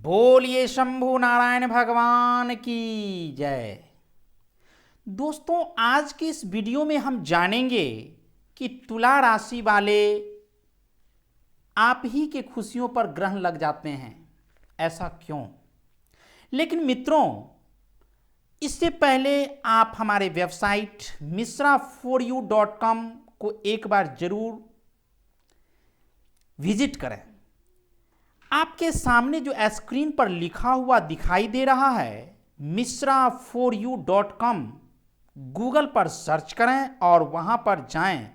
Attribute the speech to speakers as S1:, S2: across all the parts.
S1: बोलिए शंभु नारायण भगवान की जय। दोस्तों, आज की इस वीडियो में हम जानेंगे कि तुला राशि वाले आप ही के खुशियों पर ग्रहण लग जाते हैं, ऐसा क्यों। लेकिन मित्रों, इससे पहले आप हमारे वेबसाइट mishra4u.com को एक बार जरूर विजिट करें। आपके सामने जो स्क्रीन पर लिखा हुआ दिखाई दे रहा है mishra4u.com, गूगल पर सर्च करें और वहां पर जाएं।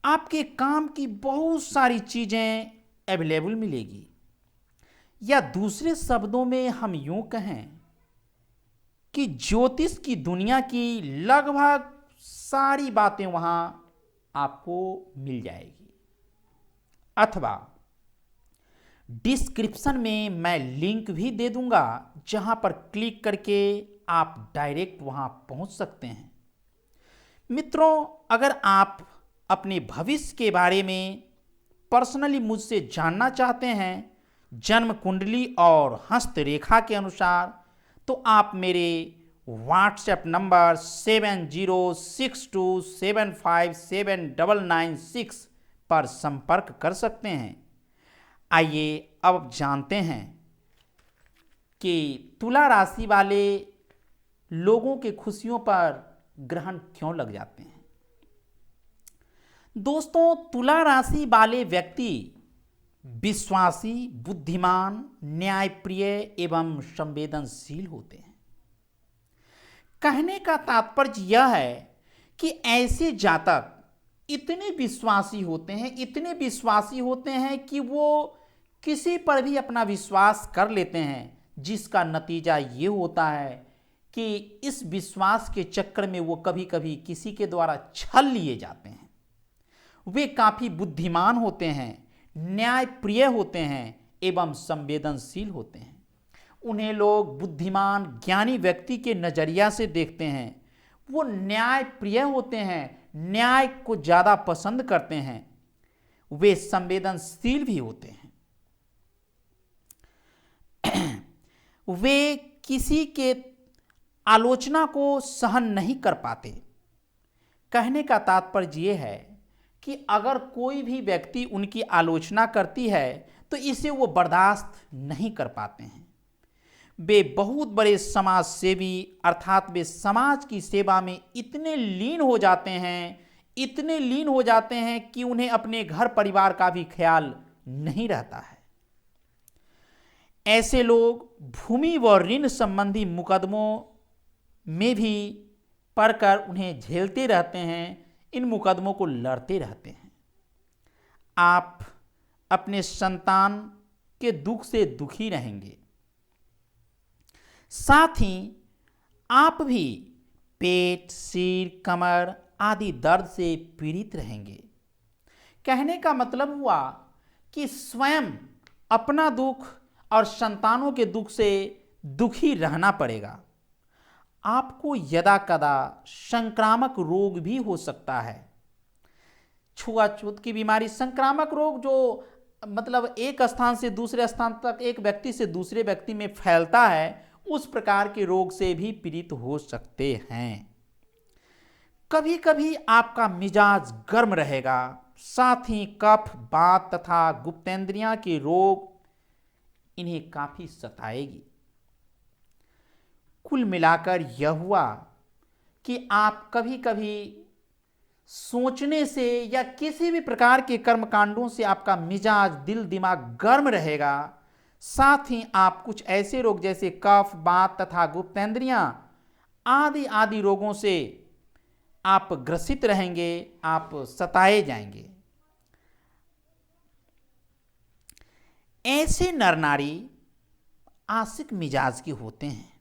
S1: आपके काम की बहुत सारी चीजें अवेलेबल मिलेगी, या दूसरे शब्दों में हम यूं कहें कि ज्योतिष की दुनिया की लगभग सारी बातें वहां आपको मिल जाएगी। अथवा डिस्क्रिप्शन में मैं लिंक भी दे दूंगा, जहां पर क्लिक करके आप डायरेक्ट वहां पहुंच सकते हैं। मित्रों, अगर आप अपने भविष्य के बारे में पर्सनली मुझसे जानना चाहते हैं, जन्म कुंडली और हस्तरेखा के अनुसार, तो आप मेरे व्हाट्सएप नंबर 7062757996 पर संपर्क कर सकते हैं। आइए अब जानते हैं कि तुला राशि वाले लोगों के खुशियों पर ग्रहण क्यों लग जाते हैं। दोस्तों, तुला राशि वाले व्यक्ति विश्वासी, बुद्धिमान, न्यायप्रिय एवं संवेदनशील होते हैं। कहने का तात्पर्य यह है कि ऐसे जातक इतने विश्वासी होते हैं कि वो किसी पर भी अपना विश्वास कर लेते हैं, जिसका नतीजा ये होता है कि इस विश्वास के चक्कर में वो कभी कभी किसी के द्वारा छल लिए जाते हैं। वे काफी बुद्धिमान होते हैं, न्यायप्रिय होते हैं एवं संवेदनशील होते हैं। उन्हें लोग बुद्धिमान, ज्ञानी व्यक्ति के नजरिया से देखते हैं। वो न्यायप्रिय होते हैं, न्याय को ज्यादा पसंद करते हैं। वे संवेदनशील भी होते हैं। वे किसी के आलोचना को सहन नहीं कर पाते। कहने का तात्पर्य यह है कि अगर कोई भी व्यक्ति उनकी आलोचना करती है तो इसे वो बर्दाश्त नहीं कर पाते हैं। वे बहुत बड़े समाज सेवी, अर्थात वे समाज की सेवा में इतने लीन हो जाते हैं कि उन्हें अपने घर परिवार का भी ख्याल नहीं रहता है। ऐसे लोग भूमि व ऋण संबंधी मुकदमों में भी पड़कर उन्हें झेलते रहते हैं, इन मुकदमों को लड़ते रहते हैं। आप अपने संतान के दुख से दुखी रहेंगे, साथ ही आप भी पेट, सिर, कमर आदि दर्द से पीड़ित रहेंगे। कहने का मतलब हुआ कि स्वयं अपना दुख और संतानों के दुख से दुखी रहना पड़ेगा। आपको यदा कदा संक्रामक रोग भी हो सकता है। छुआछूत की बीमारी, संक्रामक रोग जो मतलब एक स्थान से दूसरे स्थान तक, एक व्यक्ति से दूसरे व्यक्ति में फैलता है, उस प्रकार के रोग से भी पीड़ित हो सकते हैं। कभी कभी आपका मिजाज गर्म रहेगा, साथ ही कफ, वात तथा गुप्तेंद्रियां के रोग इन्हें काफी सताएगी। कुल मिलाकर यह हुआ कि आप कभी कभी सोचने से या किसी भी प्रकार के कर्मकांडों से आपका मिजाज, दिल, दिमाग गर्म रहेगा। साथ ही आप कुछ ऐसे रोग जैसे कफ, वात तथा गुप्तेंद्रियां आदि रोगों से आप ग्रसित रहेंगे, आप सताए जाएंगे। ऐसे नर नारी आशिक मिजाज के होते हैं।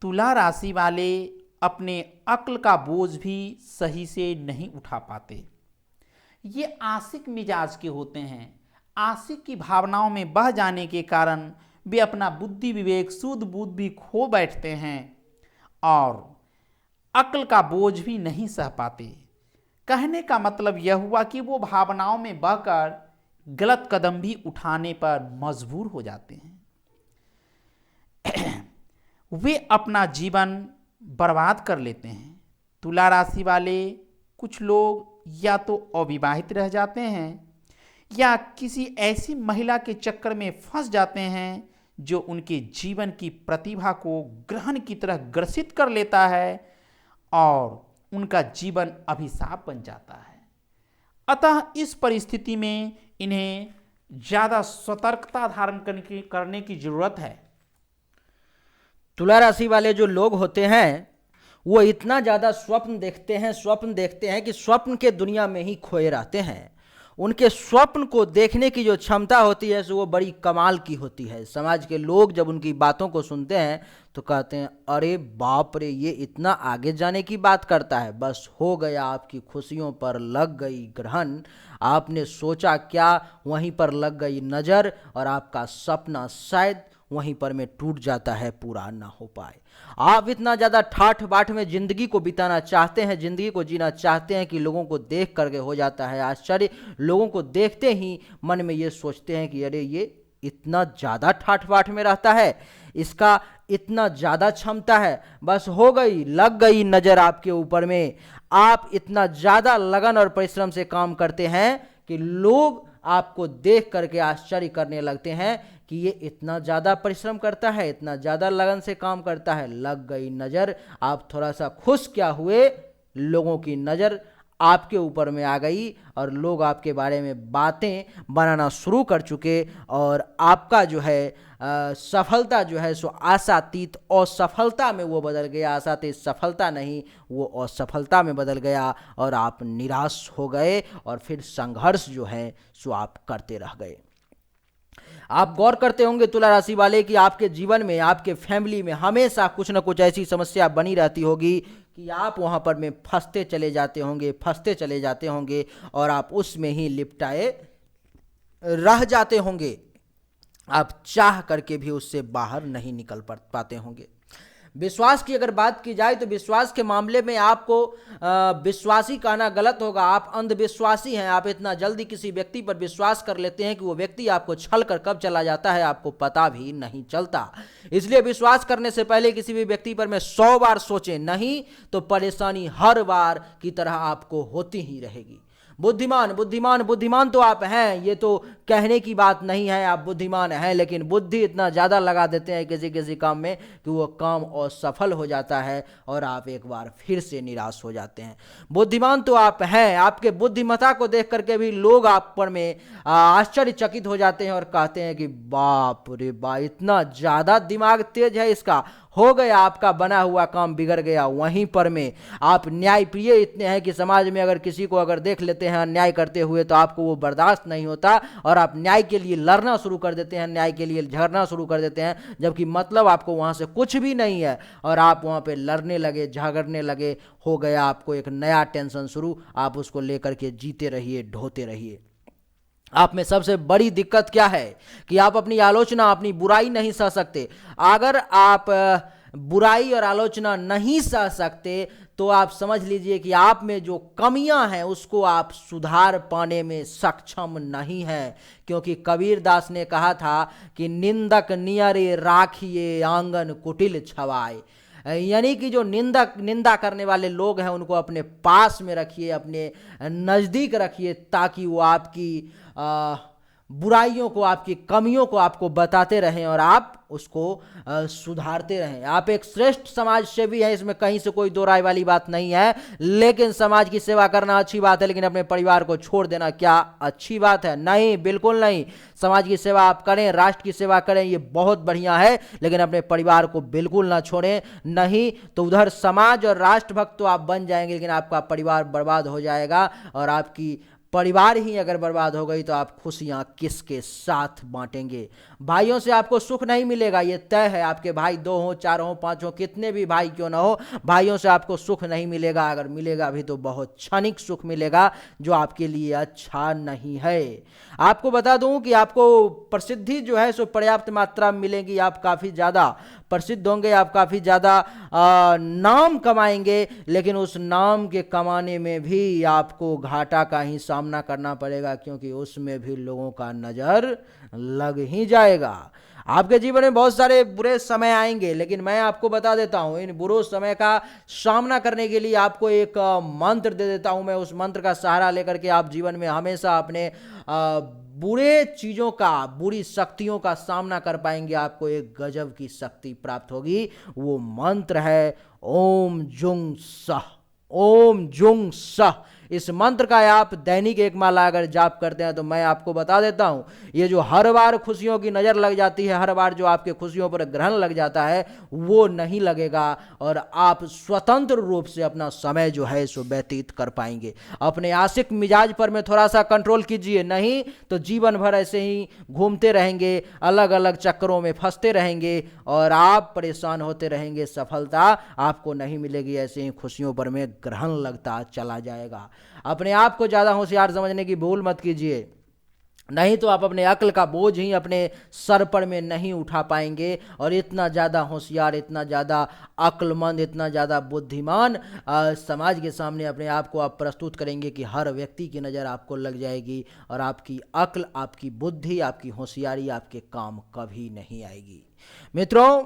S1: तुला राशि वाले अपने अक्ल का बोझ भी सही से नहीं उठा पाते। ये आशिक मिजाज के होते हैं। आशिक की भावनाओं में बह जाने के कारण वे अपना बुद्धि विवेक, शुद्ध बुद्धि खो बैठते हैं और अक्ल का बोझ भी नहीं सह पाते। कहने का मतलब यह हुआ कि वो भावनाओं में बहकर गलत कदम भी उठाने पर मजबूर हो जाते हैं। वे अपना जीवन बर्बाद कर लेते हैं। तुला राशि वाले कुछ लोग या तो अविवाहित रह जाते हैं या किसी ऐसी महिला के चक्कर में फंस जाते हैं जो उनके जीवन की प्रतिभा को ग्रहण की तरह ग्रसित कर लेता है और उनका जीवन अभिशाप बन जाता है। अतः इस परिस्थिति में इन्हें ज़्यादा सतर्कता धारण करने की जरूरत है।
S2: तुला राशि वाले जो लोग होते हैं वो इतना ज़्यादा स्वप्न देखते हैं कि स्वप्न के दुनिया में ही खोए रहते हैं। उनके स्वप्न को देखने की जो क्षमता होती है वो बड़ी कमाल की होती है। समाज के लोग जब उनकी बातों को सुनते हैं तो कहते हैं अरे बाप रे, ये इतना आगे जाने की बात करता है। बस हो गया, आपकी खुशियों पर लग गई ग्रहण, आपने सोचा क्या वहीं पर लग गई नज़र और आपका सपना शायद वहीं पर में टूट जाता है, पूरा ना हो पाए। आप इतना ज़्यादा ठाठ बाट में ज़िंदगी को बिताना चाहते हैं, ज़िंदगी को जीना चाहते हैं कि लोगों को देख करके हो जाता है आश्चर्य। लोगों को देखते ही मन में ये सोचते हैं कि अरे ये इतना ज़्यादा ठाठ बाट में रहता है, इसका इतना ज़्यादा क्षमता है। बस हो गई, लग गई नज़र आपके ऊपर में। आप इतना ज़्यादा लगन और परिश्रम से काम करते हैं कि लोग आपको देख करके आश्चर्य करने लगते हैं कि ये इतना ज़्यादा परिश्रम करता है, इतना ज़्यादा लगन से काम करता है। लग गई नज़र, आप थोड़ा सा खुश क्या हुए, लोगों की नज़र आपके ऊपर में आ गई और लोग आपके बारे में बातें बनाना शुरू कर चुके और आपका जो है सफलता जो है सो आशातीत असफलता में वो बदल गया। आशातीत सफलता नहीं, वो असफलता में बदल गया और आप निराश हो गए और फिर संघर्ष जो है सो आप करते रह गए। आप गौर करते होंगे तुला राशि वाले कि आपके जीवन में, आपके फैमिली में हमेशा कुछ न कुछ ऐसी समस्या बनी रहती होगी कि आप वहाँ पर में फंसते चले जाते होंगे और आप उसमें ही लिपटाए रह जाते होंगे। आप चाह करके भी उससे बाहर नहीं निकल पाते होंगे। विश्वास की अगर बात की जाए तो विश्वास के मामले में आपको विश्वासी कहना गलत होगा। आप अंधविश्वासी हैं। आप इतना जल्दी किसी व्यक्ति पर विश्वास कर लेते हैं कि वो व्यक्ति आपको छल कर कब चला जाता है आपको पता भी नहीं चलता। इसलिए विश्वास करने से पहले किसी भी व्यक्ति पर मैं 100 बार सोचें, नहीं तो परेशानी हर बार की तरह आपको होती ही रहेगी। बुद्धिमान तो आप हैं, ये तो कहने की बात नहीं है, आप बुद्धिमान हैं, लेकिन बुद्धि इतना ज़्यादा लगा देते हैं किसी काम में कि वो काम असफल हो जाता है और आप एक बार फिर से निराश हो जाते हैं। बुद्धिमान तो आप हैं, आपके बुद्धिमत्ता को देख करके भी लोग आप पर में आश्चर्यचकित हो जाते हैं और कहते हैं कि बाप रे बाप, इतना ज़्यादा दिमाग तेज है इसका। हो गया, आपका बना हुआ काम बिगड़ गया। वहीं पर में आप न्यायप्रिय इतने हैं कि समाज में अगर किसी को अगर देख लेते हैं अन्याय करते हुए तो आपको वो बर्दाश्त नहीं होता और आप न्याय के लिए लड़ना शुरू कर देते हैं, न्याय के लिए झगड़ना शुरू कर देते हैं, जबकि मतलब आपको वहाँ से कुछ भी नहीं है और आप वहाँ पे लड़ने लगे, झगड़ने लगे। हो गया आपको एक नया टेंशन शुरू, आप उसको लेकर के जीते रहिए, ढोते रहिए। आप में सबसे बड़ी दिक्कत क्या है कि आप अपनी आलोचना, अपनी बुराई नहीं सह सकते। अगर आप बुराई और आलोचना नहीं सह सकते तो आप समझ लीजिए कि आप में जो कमियां हैं उसको आप सुधार पाने में सक्षम नहीं हैं। क्योंकि कबीर दास ने कहा था कि निंदक नियरे राखिए आंगन कुटिल छवाए, यानी कि जो निंदा करने वाले लोग हैं उनको अपने पास में रखिए, अपने नज़दीक रखिए, ताकि वो आपकी बुराइयों को, आपकी कमियों को आपको बताते रहें और आप उसको सुधारते रहें। आप एक श्रेष्ठ समाज सेवी हैं, इसमें कहीं से कोई दो राय वाली बात नहीं है। लेकिन समाज की सेवा करना अच्छी बात है, लेकिन अपने परिवार को छोड़ देना क्या अच्छी बात है? नहीं, बिल्कुल नहीं। समाज की सेवा आप करें, राष्ट्र की सेवा करें, ये बहुत बढ़िया है, लेकिन अपने परिवार को बिल्कुल ना छोड़ें। नहीं तो उधर समाज और राष्ट्रभक्त तो आप बन जाएंगे, लेकिन आपका परिवार बर्बाद हो जाएगा और आपकी परिवार ही अगर बर्बाद हो गई तो आप खुशियां किसके साथ बांटेंगे? भाइयों से आपको सुख नहीं मिलेगा, ये तय है। आपके भाई 2 हो, 4 हो, 5 हो, कितने भी भाई क्यों ना हो, भाइयों से आपको सुख नहीं मिलेगा। अगर मिलेगा भी तो बहुत क्षणिक सुख मिलेगा जो आपके लिए अच्छा नहीं है। आपको बता दूं कि आपको प्रसिद्धि जो है सो पर्याप्त मात्रा में मिलेगी, आप काफ़ी ज़्यादा प्रसिद्ध होंगे, आप काफ़ी ज़्यादा नाम कमाएंगे, लेकिन उस नाम के कमाने में भी आपको घाटा का ही सामना करना पड़ेगा, क्योंकि उसमें भी लोगों का नज़र लग ही जाएगा। आपके जीवन में बहुत सारे बुरे समय आएंगे, लेकिन मैं आपको बता देता हूं, इन बुरे समय का सामना करने के लिए आपको एक मंत्र दे देता हूं मैं। उस मंत्र का सहारा लेकर के आप जीवन में हमेशा अपने बुरे चीज़ों का, बुरी शक्तियों का सामना कर पाएंगे। आपको एक गजब की शक्ति प्राप्त होगी। वो मंत्र है ओम जुंग सह, ओम जुंग सह। इस मंत्र का आप दैनिक एक माला अगर जाप करते हैं तो मैं आपको बता देता हूं, ये जो हर बार खुशियों की नज़र लग जाती है, हर बार जो आपके खुशियों पर ग्रहण लग जाता है, वो नहीं लगेगा और आप स्वतंत्र रूप से अपना समय जो है सो व्यतीत कर पाएंगे। अपने आशिक मिजाज पर में थोड़ा सा कंट्रोल कीजिए, नहीं तो जीवन भर ऐसे ही घूमते रहेंगे, अलग अलग चक्करों में फंसते रहेंगे और आप परेशान होते रहेंगे। सफलता आपको नहीं मिलेगी, ऐसे ही खुशियों पर में ग्रहण लगता चला जाएगा। अपने आप को ज़्यादा होशियार समझने की भूल मत कीजिए, नहीं तो आप अपने अक्ल का बोझ ही अपने सर पर में नहीं उठा पाएंगे और इतना ज़्यादा होशियार, इतना ज़्यादा अक्लमंद, इतना ज़्यादा बुद्धिमान समाज के सामने अपने आप को आप प्रस्तुत करेंगे कि हर व्यक्ति की नज़र आपको लग जाएगी और आपकी अक्ल, आपकी बुद्धि, आपकी होशियारी आपके काम कभी नहीं आएगी। मित्रों,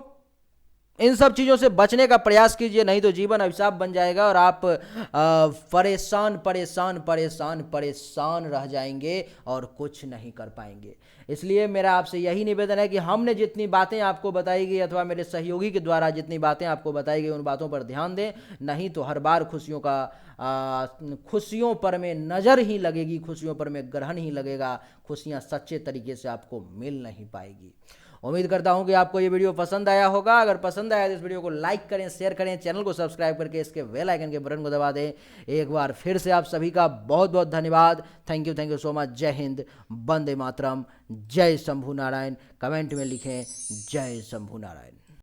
S2: इन सब चीज़ों से बचने का प्रयास कीजिए, नहीं तो जीवन अभिशाप बन जाएगा और आप परेशान परेशान परेशान परेशान रह जाएंगे और कुछ नहीं कर पाएंगे। इसलिए मेरा आपसे यही निवेदन है कि हमने जितनी बातें आपको बताई गई अथवा मेरे सहयोगी के द्वारा जितनी बातें आपको बताई गई, उन बातों पर ध्यान दें, नहीं तो हर बार खुशियों पर में नज़र ही लगेगी, खुशियों पर में ग्रहण ही लगेगा, खुशियाँ सच्चे तरीके से आपको मिल नहीं पाएगी। उम्मीद करता हूं कि आपको ये वीडियो पसंद आया होगा। अगर पसंद आया तो इस वीडियो को लाइक करें, शेयर करें, चैनल को सब्सक्राइब करके इसके बेल आइकन के बटन को दबा दें। एक बार फिर से आप सभी का बहुत बहुत धन्यवाद। Thank you so much. जय हिंद, वंदे मातरम, जय शंभू नारायण। कमेंट में लिखें जय शंभू नारायण।